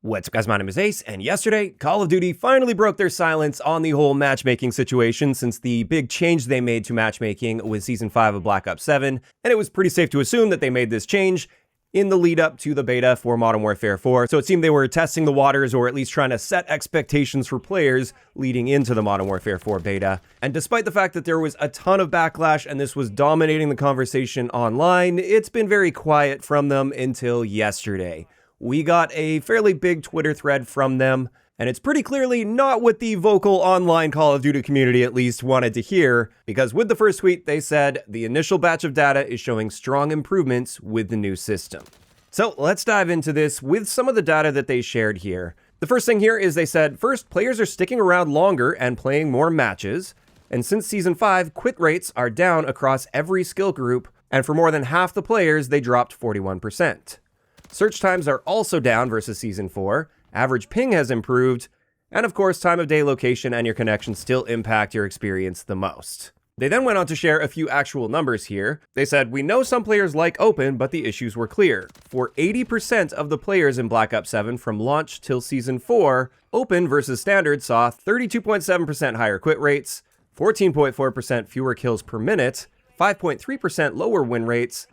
What's up, guys? My name is Ace, and yesterday, Call of Duty finally broke their silence on the whole matchmaking situation since the big change they made to matchmaking with Season 5 of Black Ops 7, and it was pretty safe to assume that they made this change in the lead up to the beta for Modern Warfare 4, so it seemed they were testing the waters or at least trying to set expectations for players leading into the Modern Warfare 4 beta. And despite the fact that there was a ton of backlash and this was dominating the conversation online, it's been very quiet from them until yesterday. We got a fairly big Twitter thread from them, and it's pretty clearly not what the vocal online Call of Duty community at least wanted to hear, because with the first tweet, they said the initial batch of data is showing strong improvements with the new system. So let's dive into this with some of the data that they shared here. The first thing here is they said, first, players are sticking around longer and playing more matches, and since Season 5, quit rates are down across every skill group, and for more than half the players, they dropped 41%. Search times are also down versus Season 4, average ping has improved, and of course time of day, location, and your connection still impact your experience the most. They then went on to share a few actual numbers here. They said, we know some players like open, but the issues were clear. For 80% of the players in Black Ops 7 from launch till Season 4, open versus standard saw 32.7% higher quit rates, 14.4% fewer kills per minute, 5.3% lower win rates,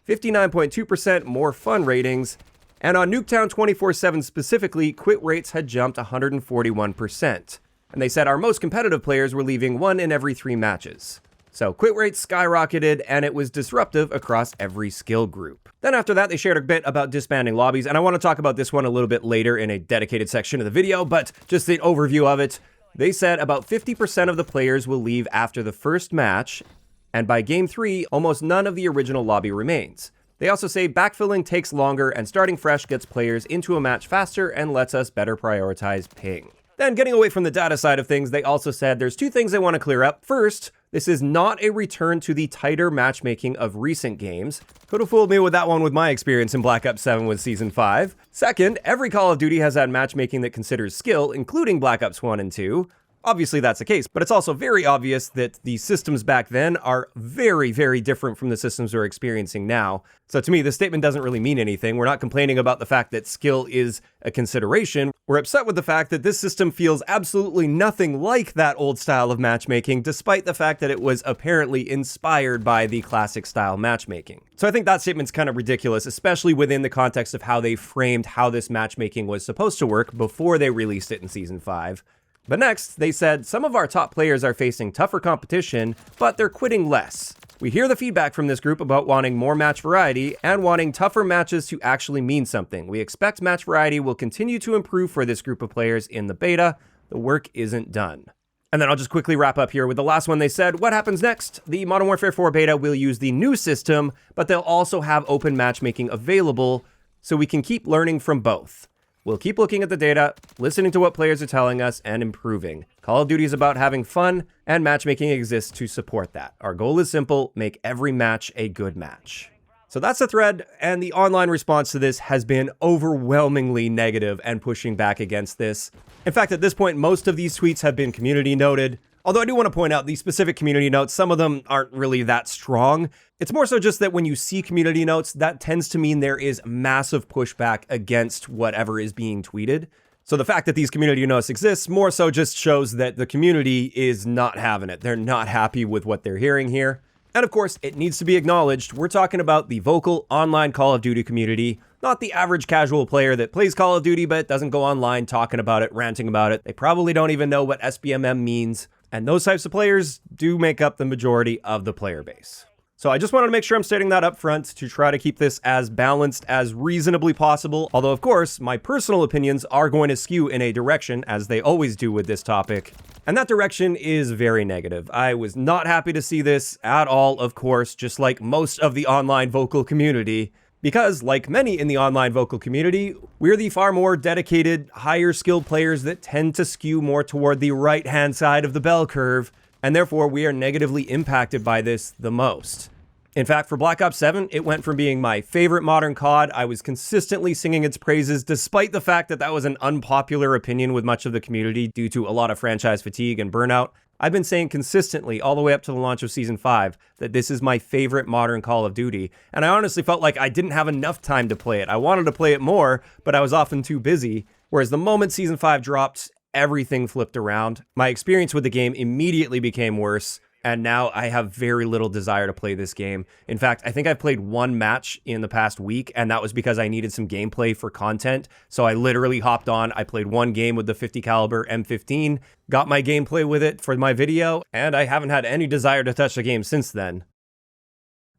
59.2% more fun ratings, and on Nuketown 24/7 specifically, quit rates had jumped 141%. And they said our most competitive players were leaving 1 in every 3 matches. So quit rates skyrocketed, and it was disruptive across every skill group. Then after that, they shared a bit about disbanding lobbies, and I want to talk about this one a little bit later in a dedicated section of the video, but just the overview of it. They said about 50% of the players will leave after the first match, and by Game 3, almost none of the original lobby remains. They also say backfilling takes longer and starting fresh gets players into a match faster and lets us better prioritize ping. Then getting away from the data side of things, they also said there's 2 things they want to clear up. First, this is not a return to the tighter matchmaking of recent games. Could have fooled me with that one with my experience in Black Ops 7 with Season 5. Second, every Call of Duty has had matchmaking that considers skill, including Black Ops 1 and 2. Obviously that's the case, but it's also very obvious that the systems back then are very, very different from the systems we're experiencing now. So to me, this statement doesn't really mean anything. We're not complaining about the fact that skill is a consideration. We're upset with the fact that this system feels absolutely nothing like that old style of matchmaking, despite the fact that it was apparently inspired by the classic style matchmaking. So I think that statement's kind of ridiculous, especially within the context of how they framed how this matchmaking was supposed to work before they released it in Season 5. But next, they said, some of our top players are facing tougher competition, but they're quitting less. We hear the feedback from this group about wanting more match variety and wanting tougher matches to actually mean something. We expect match variety will continue to improve for this group of players in the beta. The work isn't done. And then I'll just quickly wrap up here with the last one. They said, what happens next? The Modern Warfare 4 beta will use the new system, but they'll also have open matchmaking available, so we can keep learning from both. We'll keep looking at the data, listening to what players are telling us, and improving. Call of Duty is about having fun, and matchmaking exists to support that. Our goal is simple: make every match a good match. So that's the thread, and the online response to this has been overwhelmingly negative and pushing back against this. In fact, at this point, most of these tweets have been community noted. Although I do want to point out these specific community notes, some of them aren't really that strong. It's more so just that when you see community notes, that tends to mean there is massive pushback against whatever is being tweeted. So the fact that these community notes exist more so just shows that the community is not having it. They're not happy with what they're hearing here. And of course, it needs to be acknowledged, we're talking about the vocal online Call of Duty community, not the average casual player that plays Call of Duty but doesn't go online talking about it, ranting about it. They probably don't even know what SBMM means. And those types of players do make up the majority of the player base. So I just wanted to make sure I'm stating that up front to try to keep this as balanced as reasonably possible. Although, of course, my personal opinions are going to skew in a direction, as they always do with this topic. And that direction is very negative. I was not happy to see this at all, of course, just like most of the online vocal community. Because, like many in the online vocal community, we're the far more dedicated, higher skilled players that tend to skew more toward the right-hand side of the bell curve, and therefore we are negatively impacted by this the most. In fact, for Black Ops 7, it went from being my favorite modern COD. I was consistently singing its praises, despite the fact that that was an unpopular opinion with much of the community due to a lot of franchise fatigue and burnout. I've been saying consistently all the way up to the launch of Season 5 that this is my favorite modern Call of Duty, and I honestly felt like I didn't have enough time to play it. I wanted to play it more, but I was often too busy, Whereas the moment Season 5 dropped, everything flipped around. My experience with the game immediately became worse, and now I have very little desire to play this game. In fact, I think I've played one match in the past week, and that was because I needed some gameplay for content. So I literally hopped on, I played one game with the 50 caliber M15, got my gameplay with it for my video, and I haven't had any desire to touch the game since then.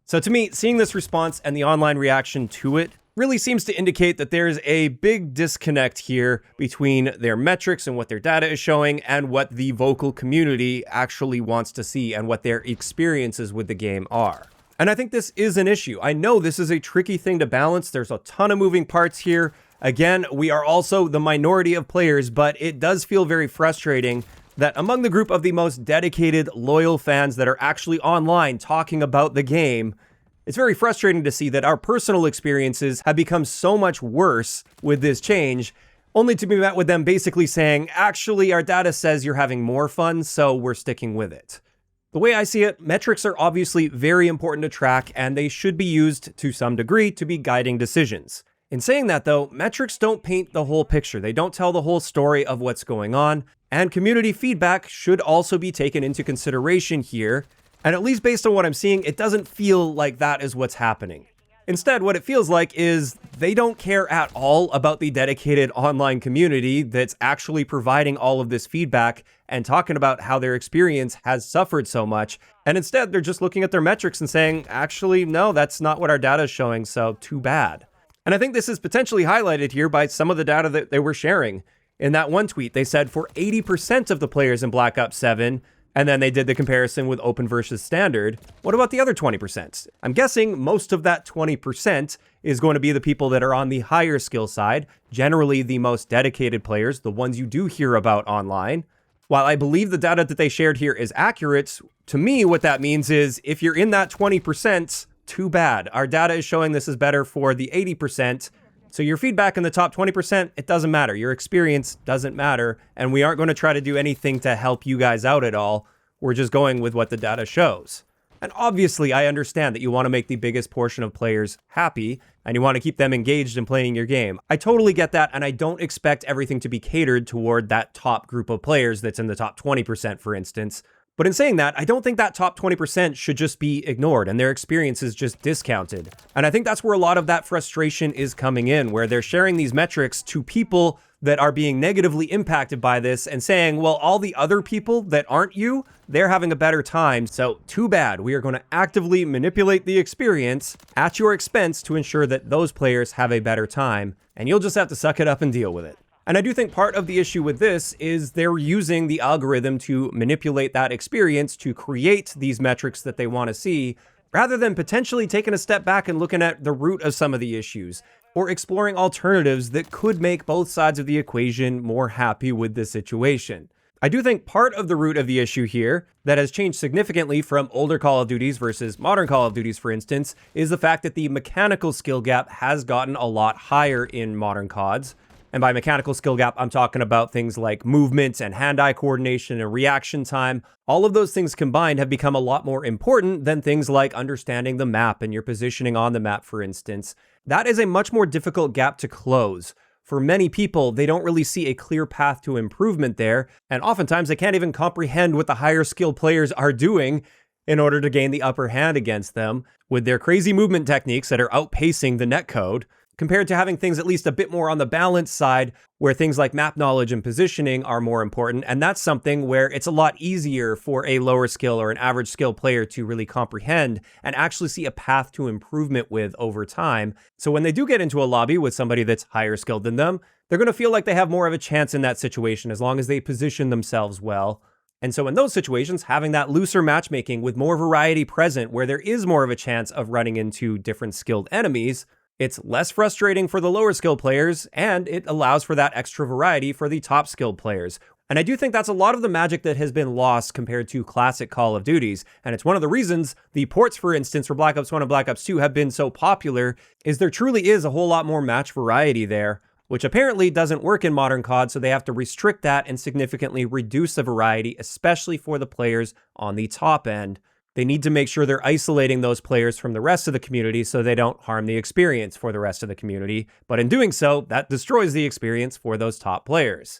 So to me, seeing this response and the online reaction to it really seems to indicate that there's a big disconnect here between their metrics and what their data is showing and what the vocal community actually wants to see and what their experiences with the game are. And I think this is an issue. I know this is a tricky thing to balance. There's a ton of moving parts here. Again, we are also the minority of players, but it does feel very frustrating that among the group of the most dedicated, loyal fans that are actually online talking about the game, it's very frustrating to see that our personal experiences have become so much worse with this change, only to be met with them basically saying, actually, our data says you're having more fun, so we're sticking with it. The way I see it, metrics are obviously very important to track, and they should be used to some degree to be guiding decisions. In saying that though, metrics don't paint the whole picture. They don't tell the whole story of what's going on, and community feedback should also be taken into consideration here. And at least based on what I'm seeing, it doesn't feel like that is what's happening. Instead, what it feels like is they don't care at all about the dedicated online community that's actually providing all of this feedback and talking about how their experience has suffered so much. And instead, they're just looking at their metrics and saying, actually, no, that's not what our data is showing, so too bad. And I think this is potentially highlighted here by some of the data that they were sharing. In that one tweet, they said for 80% of the players in Black Ops 7, and then they did the comparison with open versus standard. What about the other 20%? I'm guessing most of that 20% is going to be the people that are on the higher skill side, generally the most dedicated players, the ones you do hear about online. While I believe the data that they shared here is accurate, to me what that means is if you're in that 20%, too bad. Our data is showing this is better for the 80%. So your feedback in the top 20%, it doesn't matter. Your experience doesn't matter. And we aren't going to try to do anything to help you guys out at all. We're just going with what the data shows. And obviously, I understand that you want to make the biggest portion of players happy and you want to keep them engaged in playing your game. I totally get that. And I don't expect everything to be catered toward that top group of players that's in the top 20%, for instance. But in saying that, I don't think that top 20% should just be ignored and their experiences just discounted. And I think that's where a lot of that frustration is coming in, where they're sharing these metrics to people that are being negatively impacted by this and saying, well, all the other people that aren't you, they're having a better time. So too bad. We are going to actively manipulate the experience at your expense to ensure that those players have a better time. And you'll just have to suck it up and deal with it. And I do think part of the issue with this is they're using the algorithm to manipulate that experience to create these metrics that they want to see, rather than potentially taking a step back and looking at the root of some of the issues, or exploring alternatives that could make both sides of the equation more happy with the situation. I do think part of the root of the issue here that has changed significantly from older Call of Duties versus modern Call of Duties, for instance, is the fact that the mechanical skill gap has gotten a lot higher in modern CODs. And by mechanical skill gap, I'm talking about things like movement and hand-eye coordination and reaction time. All of those things combined have become a lot more important than things like understanding the map and your positioning on the map, for instance. That is a much more difficult gap to close. For many people, they don't really see a clear path to improvement there, and oftentimes they can't even comprehend what the higher skill players are doing in order to gain the upper hand against them with their crazy movement techniques that are outpacing the netcode, compared to having things at least a bit more on the balance side where things like map knowledge and positioning are more important. And that's something where it's a lot easier for a lower skill or an average skill player to really comprehend and actually see a path to improvement with over time. So when they do get into a lobby with somebody that's higher skilled than them, they're going to feel like they have more of a chance in that situation as long as they position themselves well. And so in those situations, having that looser matchmaking with more variety present where there is more of a chance of running into different skilled enemies, it's less frustrating for the lower skill players, and it allows for that extra variety for the top skilled players. And I do think that's a lot of the magic that has been lost compared to classic Call of Duties. And it's one of the reasons the ports, for instance, for Black Ops 1 and Black Ops 2 have been so popular, is there truly is a whole lot more match variety there, which apparently doesn't work in modern COD, so they have to restrict that and significantly reduce the variety, especially for the players on the top end. They need to make sure they're isolating those players from the rest of the community so they don't harm the experience for the rest of the community. But in doing so, that destroys the experience for those top players.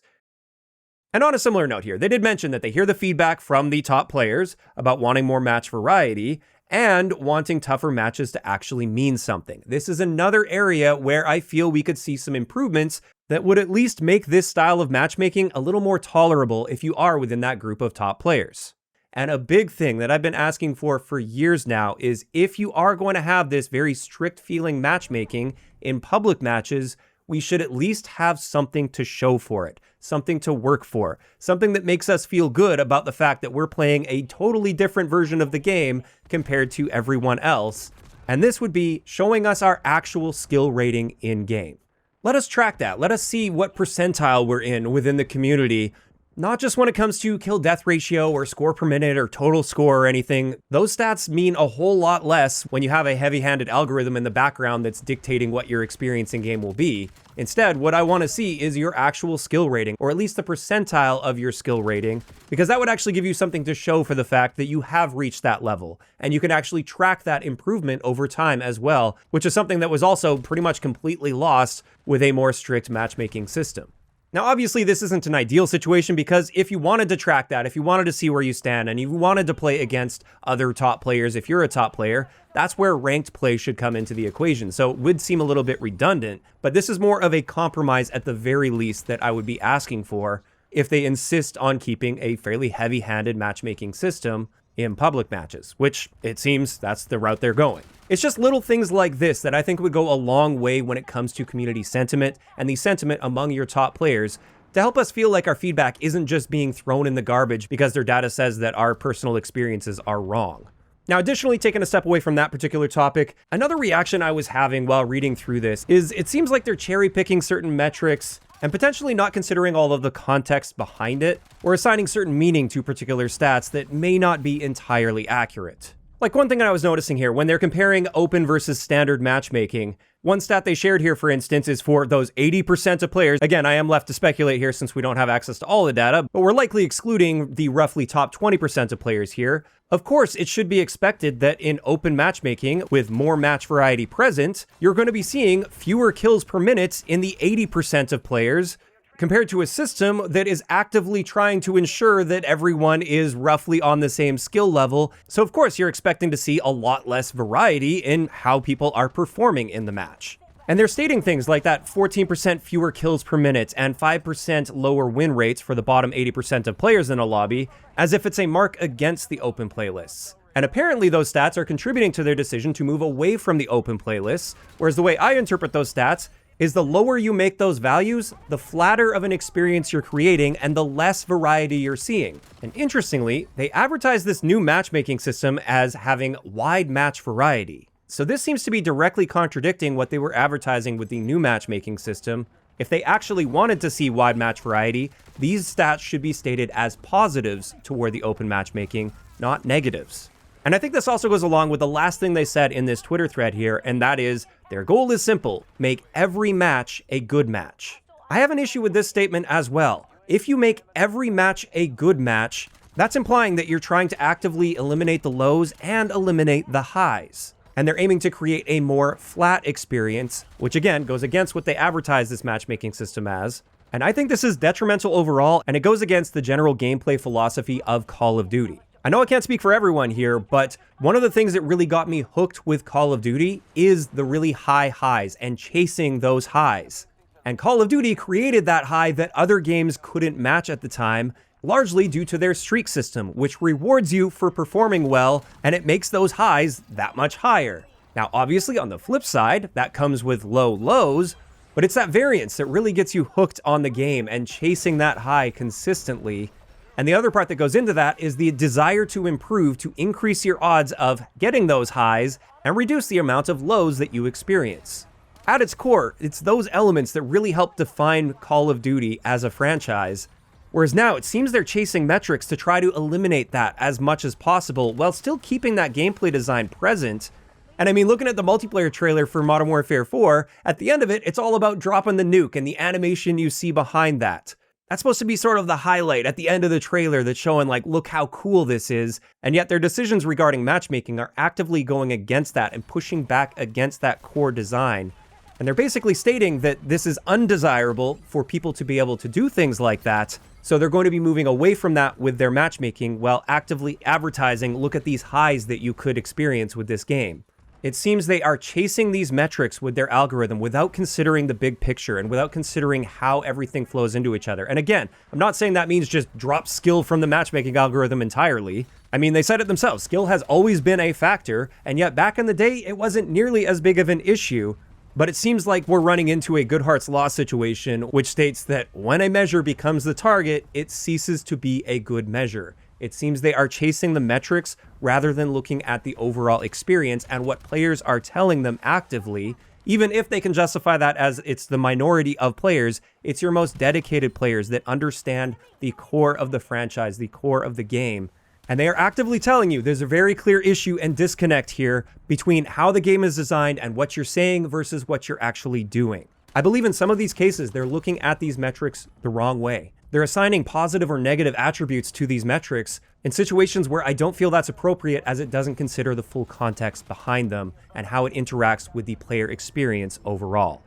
And on a similar note here, they did mention that they hear the feedback from the top players about wanting more match variety and wanting tougher matches to actually mean something. This is another area where I feel we could see some improvements that would at least make this style of matchmaking a little more tolerable if you are within that group of top players. And a big thing that I've been asking for years now is if you are going to have this very strict feeling matchmaking in public matches, we should at least have something to show for it, something to work for, something that makes us feel good about the fact that we're playing a totally different version of the game compared to everyone else. And this would be showing us our actual skill rating in-game. Let us track that. Let us see what percentile we're in within the community. Not just when it comes to kill death ratio or score per minute or total score or anything. Those stats mean a whole lot less when you have a heavy-handed algorithm in the background that's dictating what your experience in game will be. Instead, what I want to see is your actual skill rating, or at least the percentile of your skill rating, because that would actually give you something to show for the fact that you have reached that level. And you can actually track that improvement over time as well, which is something that was also pretty much completely lost with a more strict matchmaking system. Now, obviously, this isn't an ideal situation because if you wanted to track that, if you wanted to see where you stand, and you wanted to play against other top players, if you're a top player, that's where ranked play should come into the equation. So it would seem a little bit redundant, but this is more of a compromise at the very least that I would be asking for if they insist on keeping a fairly heavy-handed matchmaking system in public matches, which it seems that's the route they're going. It's just little things like this that I think would go a long way when it comes to community sentiment and the sentiment among your top players to help us feel like our feedback isn't just being thrown in the garbage because their data says that our personal experiences are wrong. Now, additionally, taking a step away from that particular topic, another reaction I was having while reading through this is it seems like they're cherry picking certain metrics and potentially not considering all of the context behind it, or assigning certain meaning to particular stats that may not be entirely accurate. Like one thing that I was noticing here, when they're comparing open versus standard matchmaking, one stat they shared here, for instance, is for those 80% of players. Again, I am left to speculate here since we don't have access to all the data, but we're likely excluding the roughly top 20% of players here. Of course, it should be expected that in open matchmaking, with more match variety present, you're going to be seeing fewer kills per minute in the 80% of players, compared to a system that is actively trying to ensure that everyone is roughly on the same skill level. So of course, you're expecting to see a lot less variety in how people are performing in the match. And they're stating things like that 14% fewer kills per minute and 5% lower win rates for the bottom 80% of players in a lobby, as if it's a mark against the open playlists. And apparently those stats are contributing to their decision to move away from the open playlists, whereas the way I interpret those stats is the lower you make those values, the flatter of an experience you're creating and the less variety you're seeing. And interestingly, they advertise this new matchmaking system as having wide match variety. So this seems to be directly contradicting what they were advertising with the new matchmaking system. If they actually wanted to see wide match variety, these stats should be stated as positives toward the open matchmaking, not negatives. And I think this also goes along with the last thing they said in this Twitter thread here, and that is, their goal is simple: make every match a good match. I have an issue with this statement as well. If you make every match a good match, that's implying that you're trying to actively eliminate the lows and eliminate the highs. And they're aiming to create a more flat experience, which again goes against what they advertise this matchmaking system as. And I think this is detrimental overall, and it goes against the general gameplay philosophy of Call of Duty. I know I can't speak for everyone here, but one of the things that really got me hooked with Call of Duty is the really high highs and chasing those highs. And Call of Duty created that high that other games couldn't match at the time, largely due to their streak system, which rewards you for performing well, and it makes those highs that much higher. Now, obviously, on the flip side, that comes with low lows, but it's that variance that really gets you hooked on the game and chasing that high consistently. And the other part that goes into that is the desire to improve, to increase your odds of getting those highs and reduce the amount of lows that you experience. At its core, it's those elements that really help define Call of Duty as a franchise. Whereas now it seems they're chasing metrics to try to eliminate that as much as possible while still keeping that gameplay design present. And I mean, looking at the multiplayer trailer for Modern Warfare 4, at the end of it, it's all about dropping the nuke and the animation you see behind that. That's supposed to be sort of the highlight at the end of the trailer that's showing like, look how cool this is. And yet their decisions regarding matchmaking are actively going against that and pushing back against that core design. And they're basically stating that this is undesirable for people to be able to do things like that. So they're going to be moving away from that with their matchmaking while actively advertising, look at these highs that you could experience with this game. It seems they are chasing these metrics with their algorithm without considering the big picture and without considering how everything flows into each other. And again, I'm not saying that means just drop skill from the matchmaking algorithm entirely. I mean, they said it themselves, skill has always been a factor, and yet back in the day, it wasn't nearly as big of an issue. But it seems like we're running into a Goodhart's Law situation, which states that when a measure becomes the target, it ceases to be a good measure. It seems they are chasing the metrics rather than looking at the overall experience and what players are telling them actively. Even if they can justify that as it's the minority of players, it's your most dedicated players that understand the core of the franchise, the core of the game. And they are actively telling you there's a very clear issue and disconnect here between how the game is designed and what you're saying versus what you're actually doing. I believe in some of these cases, they're looking at these metrics the wrong way. They're assigning positive or negative attributes to these metrics in situations where I don't feel that's appropriate, as it doesn't consider the full context behind them and how it interacts with the player experience overall.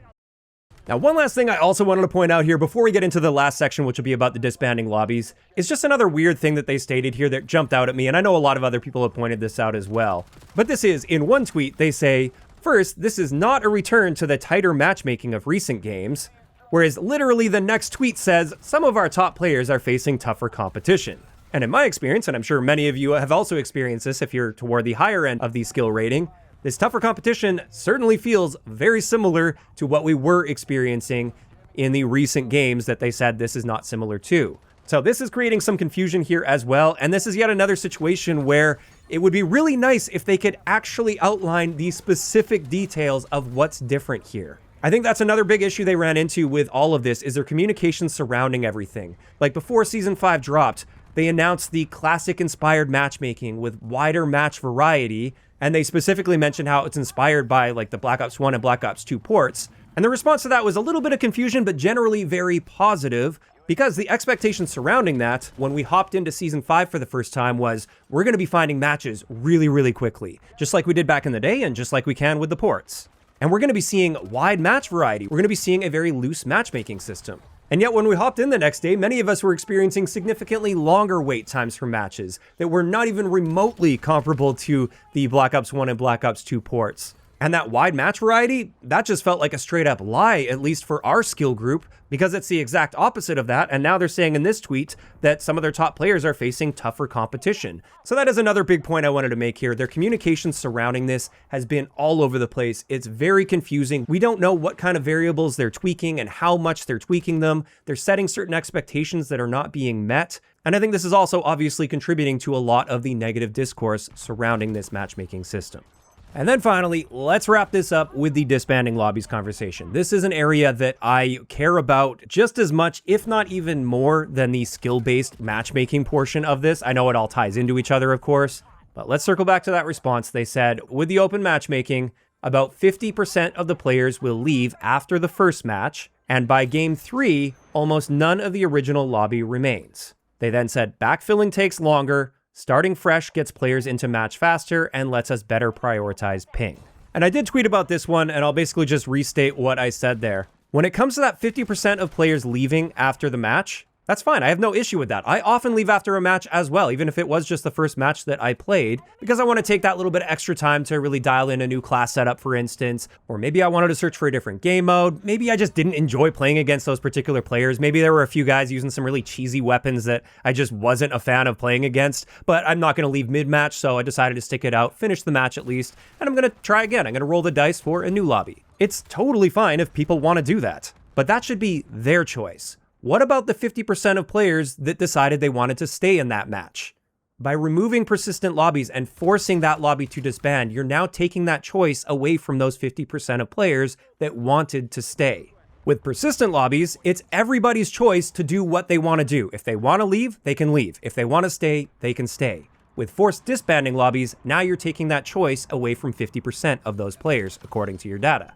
Now, one last thing I also wanted to point out here before we get into the last section, which will be about the disbanding lobbies, is just another weird thing that they stated here that jumped out at me, and I know a lot of other people have pointed this out as well. But this is, in one tweet, they say, first, this is not a return to the tighter matchmaking of recent games. Whereas literally the next tweet says, some of our top players are facing tougher competition. And in my experience, and I'm sure many of you have also experienced this if you're toward the higher end of the skill rating, this tougher competition certainly feels very similar to what we were experiencing in the recent games that they said this is not similar to. So this is creating some confusion here as well, and this is yet another situation where it would be really nice if they could actually outline the specific details of what's different here. I think that's another big issue they ran into with all of this is their communication surrounding everything. Like before Season 5 dropped, they announced the classic-inspired matchmaking with wider match variety, and they specifically mentioned how it's inspired by like the Black Ops 1 and Black Ops 2 ports. And the response to that was a little bit of confusion, but generally very positive, because the expectation surrounding that, when we hopped into Season 5 for the first time, was we're going to be finding matches really, really quickly, just like we did back in the day and just like we can with the ports. And we're going to be seeing wide match variety. We're going to be seeing a very loose matchmaking system. And yet when we hopped in the next day, many of us were experiencing significantly longer wait times for matches that were not even remotely comparable to the Black Ops 1 and Black Ops 2 ports. And that wide match variety, that just felt like a straight up lie, at least for our skill group, because it's the exact opposite of that. And now they're saying in this tweet that some of their top players are facing tougher competition. So that is another big point I wanted to make here. Their communication surrounding this has been all over the place. It's very confusing. We don't know what kind of variables they're tweaking and how much they're tweaking them. They're setting certain expectations that are not being met. And I think this is also obviously contributing to a lot of the negative discourse surrounding this matchmaking system. And then finally, let's wrap this up with the disbanding lobbies conversation. This is an area that I care about just as much, if not even more, than the skill-based matchmaking portion of this. I know it all ties into each other, of course, but let's circle back to that response. They said, with the open matchmaking, about 50% of the players will leave after the first match, and by game 3, almost none of the original lobby remains. They then said, backfilling takes longer, starting fresh gets players into match faster and lets us better prioritize ping. And I did tweet about this one, and I'll basically just restate what I said there. When it comes to that 50% of players leaving after the match, that's fine. I have no issue with that. I often leave after a match as well, even if it was just the first match that I played, because I want to take that little bit of extra time to really dial in a new class setup, for instance, or maybe I wanted to search for a different game mode. Maybe I just didn't enjoy playing against those particular players. Maybe there were a few guys using some really cheesy weapons that I just wasn't a fan of playing against, but I'm not going to leave mid-match, so I decided to stick it out, finish the match at least, and I'm going to try again. I'm going to roll the dice for a new lobby. It's totally fine if people want to do that, but that should be their choice. What about the 50% of players that decided they wanted to stay in that match? By removing persistent lobbies and forcing that lobby to disband, you're now taking that choice away from those 50% of players that wanted to stay. With persistent lobbies, it's everybody's choice to do what they want to do. If they want to leave, they can leave. If they want to stay, they can stay. With forced disbanding lobbies, now you're taking that choice away from 50% of those players, according to your data.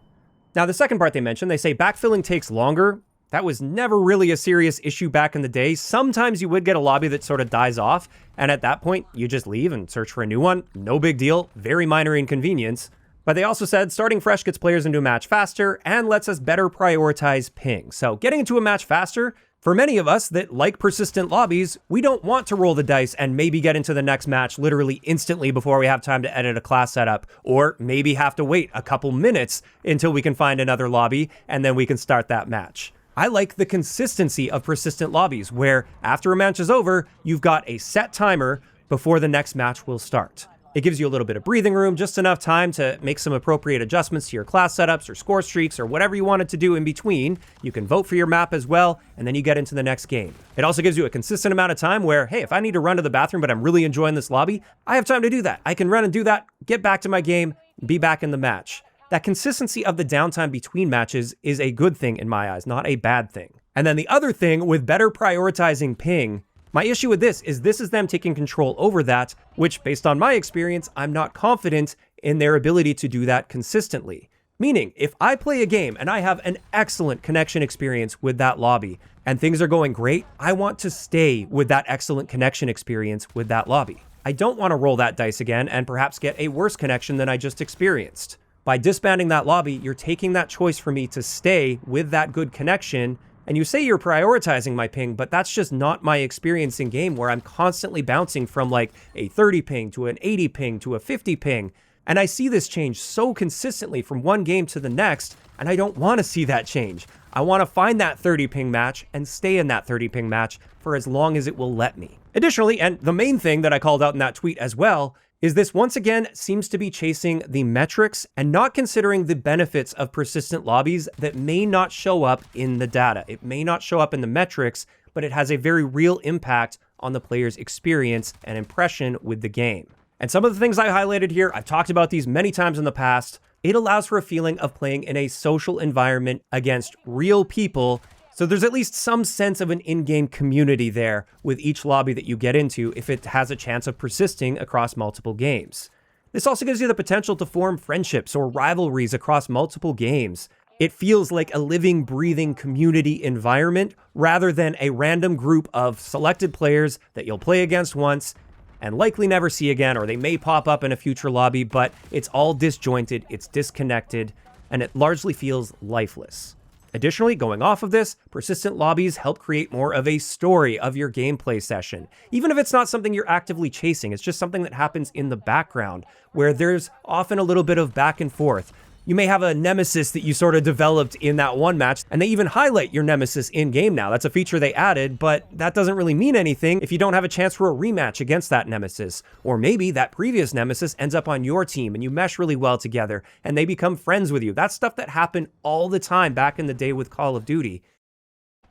Now, the second part they mentioned, they say backfilling takes longer. That was never really a serious issue back in the day. Sometimes you would get a lobby that sort of dies off, and at that point, you just leave and search for a new one. No big deal, very minor inconvenience. But they also said starting fresh gets players into a match faster and lets us better prioritize ping. So getting into a match faster, for many of us that like persistent lobbies, we don't want to roll the dice and maybe get into the next match literally instantly before we have time to edit a class setup, or maybe have to wait a couple minutes until we can find another lobby and then we can start that match. I like the consistency of persistent lobbies where after a match is over, you've got a set timer before the next match will start. It gives you a little bit of breathing room, just enough time to make some appropriate adjustments to your class setups or score streaks or whatever you wanted to do in between. You can vote for your map as well, and then you get into the next game. It also gives you a consistent amount of time where, hey, if I need to run to the bathroom but I'm really enjoying this lobby, I have time to do that. I can run and do that, get back to my game, be back in the match. That consistency of the downtime between matches is a good thing in my eyes, not a bad thing. And then the other thing with better prioritizing ping, my issue with this is them taking control over that, which based on my experience, I'm not confident in their ability to do that consistently. Meaning, if I play a game and I have an excellent connection experience with that lobby and things are going great, I want to stay with that excellent connection experience with that lobby. I don't want to roll that dice again and perhaps get a worse connection than I just experienced. By disbanding that lobby, you're taking that choice for me to stay with that good connection. And you say you're prioritizing my ping, but that's just not my experience in game where I'm constantly bouncing from like a 30 ping to an 80 ping to a 50 ping. And I see this change so consistently from one game to the next, and I don't want to see that change. I want to find that 30 ping match and stay in that 30 ping match for as long as it will let me. Additionally, and the main thing that I called out in that tweet as well, is this once again seems to be chasing the metrics and not considering the benefits of persistent lobbies that may not show up in the data. It may not show up in the metrics, but it has a very real impact on the player's experience and impression with the game. And some of the things I highlighted here, I've talked about these many times in the past. It allows for a feeling of playing in a social environment against real people. So there's at least some sense of an in-game community there with each lobby that you get into if it has a chance of persisting across multiple games. This also gives you the potential to form friendships or rivalries across multiple games. It feels like a living, breathing community environment rather than a random group of selected players that you'll play against once and likely never see again, or they may pop up in a future lobby, but it's all disjointed, it's disconnected, and it largely feels lifeless. Additionally, going off of this, persistent lobbies help create more of a story of your gameplay session. Even if it's not something you're actively chasing, it's just something that happens in the background, where there's often a little bit of back and forth. You may have a nemesis that you sort of developed in that one match, and they even highlight your nemesis in-game now. That's a feature they added, but that doesn't really mean anything if you don't have a chance for a rematch against that nemesis. Or maybe that previous nemesis ends up on your team and you mesh really well together and they become friends with you. That's stuff that happened all the time back in the day with Call of Duty.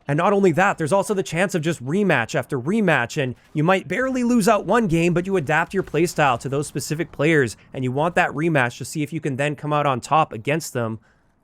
And not only that, there's also the chance of just rematch after rematch, and you might barely lose out one game, but you adapt your playstyle to those specific players, and you want that rematch to see if you can then come out on top against them.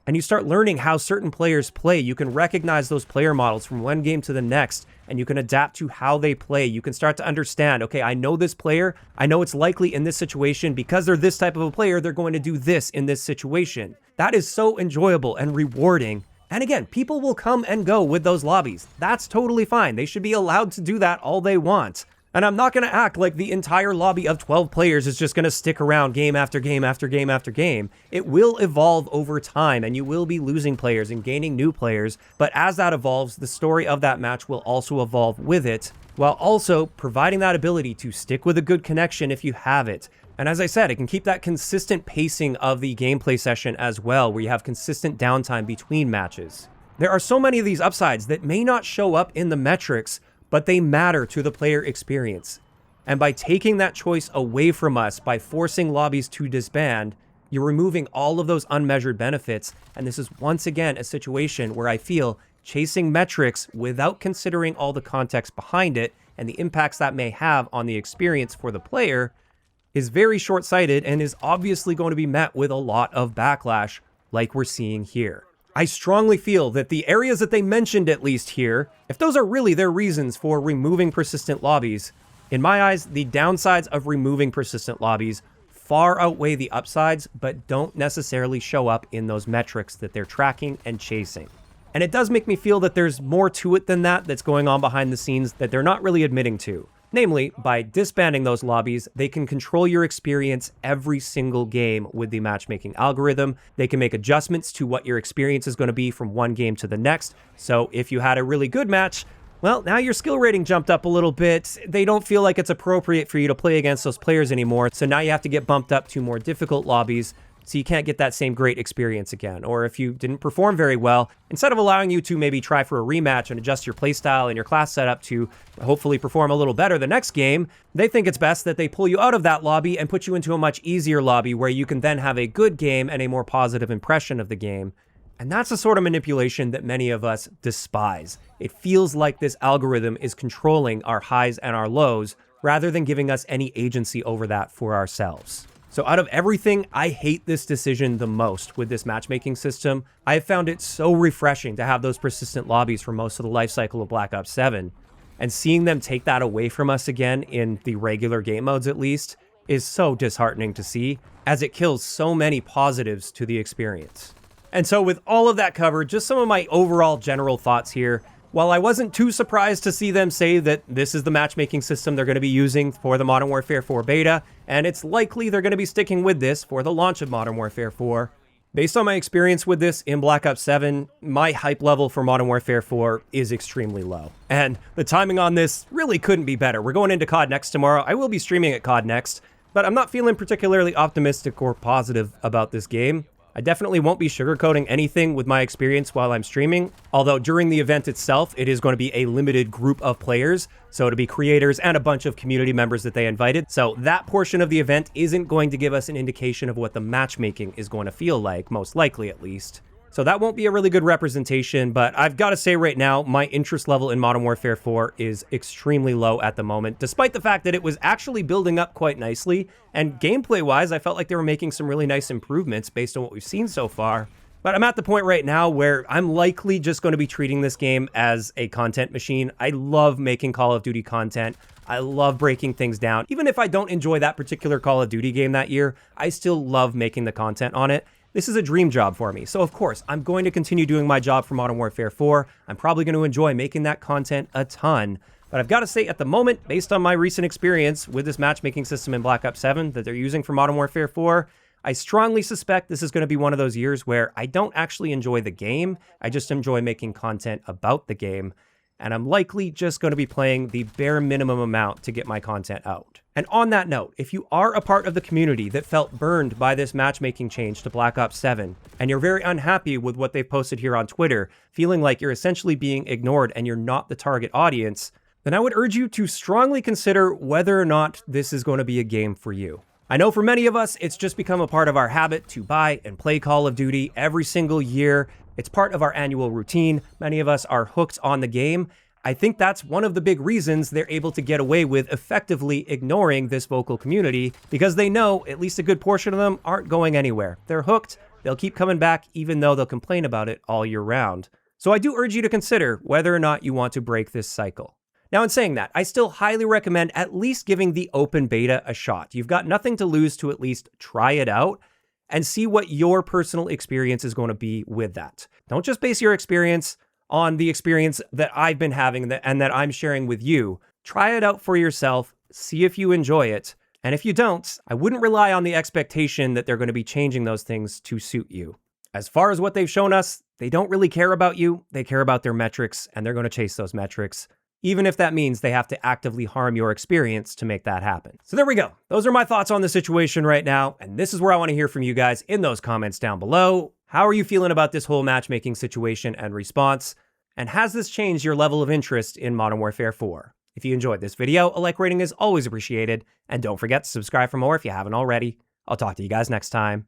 And you start learning how certain players play. You can recognize those player models from one game to the next, and you can adapt to how they play. You can start to understand, okay, I know this player, I know it's likely in this situation, because they're this type of a player, they're going to do this in this situation. That is so enjoyable and rewarding. And again, people will come and go with those lobbies. That's totally fine. They should be allowed to do that all they want. And I'm not going to act like the entire lobby of 12 players is just going to stick around game after game after game after game. It will evolve over time, and you will be losing players and gaining new players. But as that evolves, the story of that match will also evolve with it, while also providing that ability to stick with a good connection if you have it. And as I said, it can keep that consistent pacing of the gameplay session as well, where you have consistent downtime between matches. There are so many of these upsides that may not show up in the metrics, but they matter to the player experience. And by taking that choice away from us, by forcing lobbies to disband, you're removing all of those unmeasured benefits. And this is once again a situation where I feel chasing metrics without considering all the context behind it and the impacts that may have on the experience for the player is very short-sighted and is obviously going to be met with a lot of backlash like we're seeing here. I strongly feel that the areas that they mentioned at least here, if those are really their reasons for removing persistent lobbies, in my eyes, the downsides of removing persistent lobbies far outweigh the upsides, but don't necessarily show up in those metrics that they're tracking and chasing. And it does make me feel that there's more to it than that that's going on behind the scenes that they're not really admitting to. Namely, by disbanding those lobbies, they can control your experience every single game with the matchmaking algorithm. They can make adjustments to what your experience is going to be from one game to the next. So if you had a really good match, well, now your skill rating jumped up a little bit. They don't feel like it's appropriate for you to play against those players anymore. So now you have to get bumped up to more difficult lobbies, so you can't get that same great experience again. Or if you didn't perform very well, instead of allowing you to maybe try for a rematch and adjust your playstyle and your class setup to hopefully perform a little better the next game, they think it's best that they pull you out of that lobby and put you into a much easier lobby where you can then have a good game and a more positive impression of the game. And that's the sort of manipulation that many of us despise. It feels like this algorithm is controlling our highs and our lows rather than giving us any agency over that for ourselves. So out of everything, I hate this decision the most with this matchmaking system. I have found it so refreshing to have those persistent lobbies for most of the life cycle of Black Ops 7. And seeing them take that away from us again, in the regular game modes at least, is so disheartening to see, as it kills so many positives to the experience. And so with all of that covered, just some of my overall general thoughts here. While I wasn't too surprised to see them say that this is the matchmaking system they're going to be using for the Modern Warfare 4 beta, and it's likely they're going to be sticking with this for the launch of Modern Warfare 4, based on my experience with this in Black Ops 7, my hype level for Modern Warfare 4 is extremely low. And the timing on this really couldn't be better. We're going into COD Next tomorrow. I will be streaming at COD Next, but I'm not feeling particularly optimistic or positive about this game. I definitely won't be sugarcoating anything with my experience while I'm streaming, although during the event itself, it is going to be a limited group of players, so it'll be creators and a bunch of community members that they invited, so that portion of the event isn't going to give us an indication of what the matchmaking is going to feel like, most likely at least. So that won't be a really good representation, but I've got to say right now, my interest level in Modern Warfare 4 is extremely low at the moment, despite the fact that it was actually building up quite nicely, and gameplay-wise, I felt like they were making some really nice improvements based on what we've seen so far. But I'm at the point right now where I'm likely just going to be treating this game as a content machine. I love making Call of Duty content. I love breaking things down. Even if I don't enjoy that particular Call of Duty game that year, I still love making the content on it. This is a dream job for me, so of course, I'm going to continue doing my job for Modern Warfare 4. I'm probably going to enjoy making that content a ton, but I've got to say at the moment, based on my recent experience with this matchmaking system in Black Ops 7 that they're using for Modern Warfare 4, I strongly suspect this is going to be one of those years where I don't actually enjoy the game, I just enjoy making content about the game, and I'm likely just going to be playing the bare minimum amount to get my content out. And on that note, if you are a part of the community that felt burned by this matchmaking change to Black Ops 7, and you're very unhappy with what they've posted here on Twitter, feeling like you're essentially being ignored and you're not the target audience, then I would urge you to strongly consider whether or not this is going to be a game for you. I know for many of us, it's just become a part of our habit to buy and play Call of Duty every single year. It's part of our annual routine. Many of us are hooked on the game. I think that's one of the big reasons they're able to get away with effectively ignoring this vocal community, because they know at least a good portion of them aren't going anywhere. They're hooked, they'll keep coming back even though they'll complain about it all year round. So I do urge you to consider whether or not you want to break this cycle. Now in saying that, I still highly recommend at least giving the open beta a shot. You've got nothing to lose to at least try it out and see what your personal experience is going to be with that. Don't just base your experience on the experience that I've been having and that I'm sharing with you. Try it out for yourself, see if you enjoy it, and if you don't, I wouldn't rely on the expectation that they're going to be changing those things to suit you. As far as what they've shown us, they don't really care about you, they care about their metrics, and they're going to chase those metrics, even if that means they have to actively harm your experience to make that happen. So there we go. Those are my thoughts on the situation right now, and this is where I want to hear from you guys in those comments down below. How are you feeling about this whole matchmaking situation and response? And has this changed your level of interest in Modern Warfare 4? If you enjoyed this video, a like rating is always appreciated, and don't forget to subscribe for more if you haven't already. I'll talk to you guys next time.